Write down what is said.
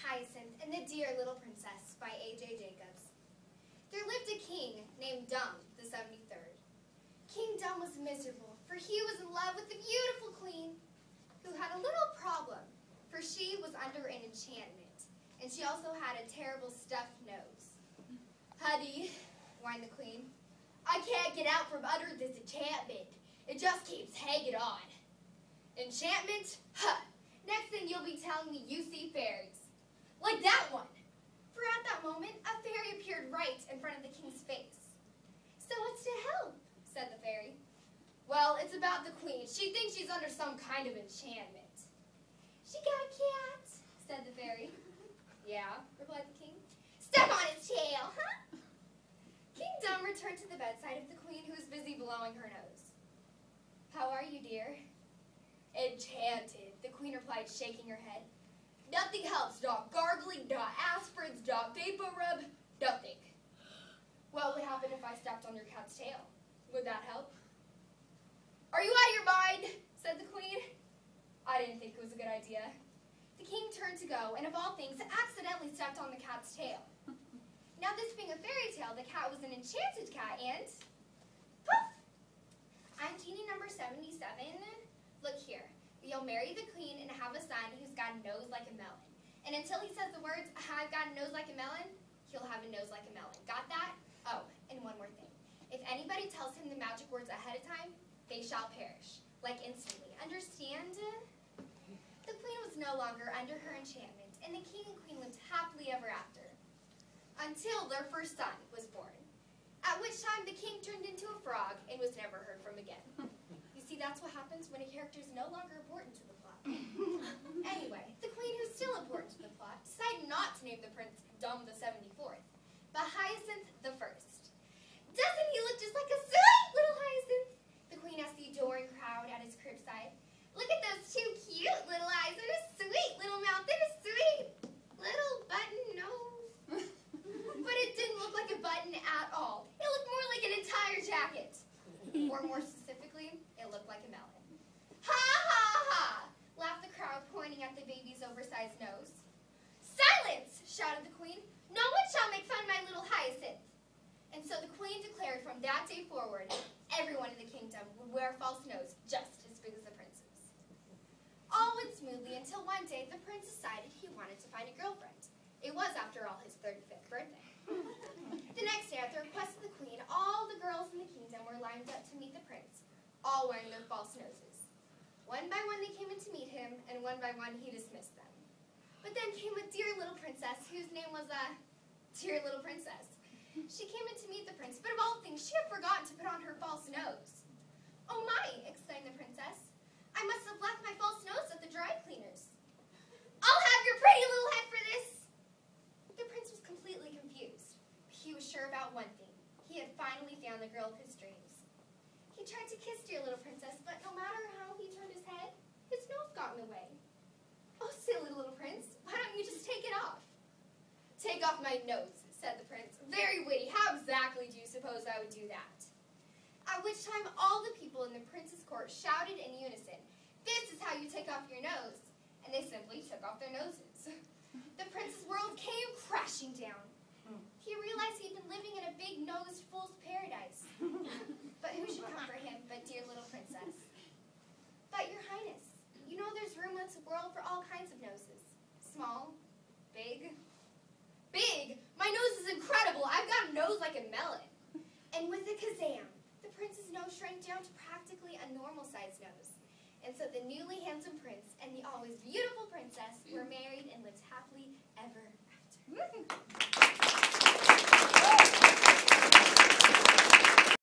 Hyacinth and the Dear Little Princess by A.J. Jacobs. There lived a king named Dumb the 73rd. King Dumb was miserable, for he was in love with a beautiful queen who had a little problem, for she was under an enchantment, and she also had a terrible stuffed nose. "Honey," whined the queen, "I can't get out from under this enchantment. It just keeps hanging on." "Enchantment? Huh! Next thing you'll be telling me you see fairies. Like that one." For at that moment, a fairy appeared right in front of the king's face. "So what's to help?" said the fairy. "Well, it's about the queen. She thinks she's under some kind of enchantment." "She got a cat," said the fairy. "Yeah," replied the king. "Step on its tail, huh?" King Dumb returned to the bedside of the queen, who was busy blowing her nose. "How are you, dear?" "Enchanted," the queen replied, shaking her head. "Nothing helps, not gargling, not aspirins, not vapor rub, nothing." "What would happen if I stepped on your cat's tail? Would that help?" "Are you out of your mind?" said the queen. "I didn't think it was a good idea." The king turned to go, and of all things, accidentally stepped on the cat's tail. Now, this being a fairy tale, the cat was an enchanted cat, and poof! "I'm genie number 77. Look here. You'll marry the queen and have a son who's got a nose like a melon. And until he says the words, 'I've got a nose like a melon,' he'll have a nose like a melon. Got that? Oh, and one more thing. If anybody tells him the magic words ahead of time, they shall perish. Like instantly. Understand?" The queen was no longer under her enchantment, and the king and queen lived happily ever after. Until their first son was born. At which time the king turned into a frog and was never heard from again. You see, that's what happens when a character is no longer important to the plot. Anyway, the queen, who's still important to the plot, decided not to name the prince Dumb the 74th, but Hyacinth the 1st. "Doesn't he look just like a sweet little Hyacinth?" the queen asked the adoring crowd at his cribside. "Look at those two cute little eyes and a sweet little mouth and a sweet little button nose." But it didn't look like a button at all. It looked more like an entire jacket. Or more specifically, it looked like a melon. "Ha ha ha!" laughed the crowd, pointing at the baby's oversized nose. "Silence!" shouted the queen. "No one shall make fun of my little Hyacinth." And so the queen declared from that day forward, everyone in the kingdom would wear a false nose just as big as the prince's. All went smoothly until one day the prince decided he wanted to find a girlfriend. It was, after all, his 35th birthday. The next day, at the request of the queen, all the girls in the kingdom were lined up to meet the prince, all wearing their false noses. One by one they came in to meet him, and one by one he dismissed them. But then came a dear little princess, whose name was Dear Little Princess. She came in to meet the prince, but of all things, she had forgotten to put on her false nose. "Oh my!" exclaimed the princess. "I must have left my false nose at the dry cleaners. I'll have your pretty little head for this." The prince was completely confused. He was sure about one thing. He had finally found the girl of his dreams. He tried to kiss Dear Little Princess, but no matter how he turned his head, his nose got in the way. "Oh, silly little prince, why don't you just take it off?" "Take off my nose," said the prince. "Very witty. How exactly do you suppose I would do that?" At which time all the people in the prince's court shouted in unison, "This is how you take off your nose." And they simply took off their noses. The prince's world came crashing down. He realized he'd been living in a big-nosed fool's paradise. But who should comfort him but Dear Little Princess? "But, Your Highness, you know there's room in this world for all kinds of noses. Small, big." "Big? My nose is incredible. I've got a nose like a melon." And with a kazam, the prince's nose shrank down to practically a normal-sized nose. And so the newly handsome prince and the always beautiful princess were married and lived happily ever after.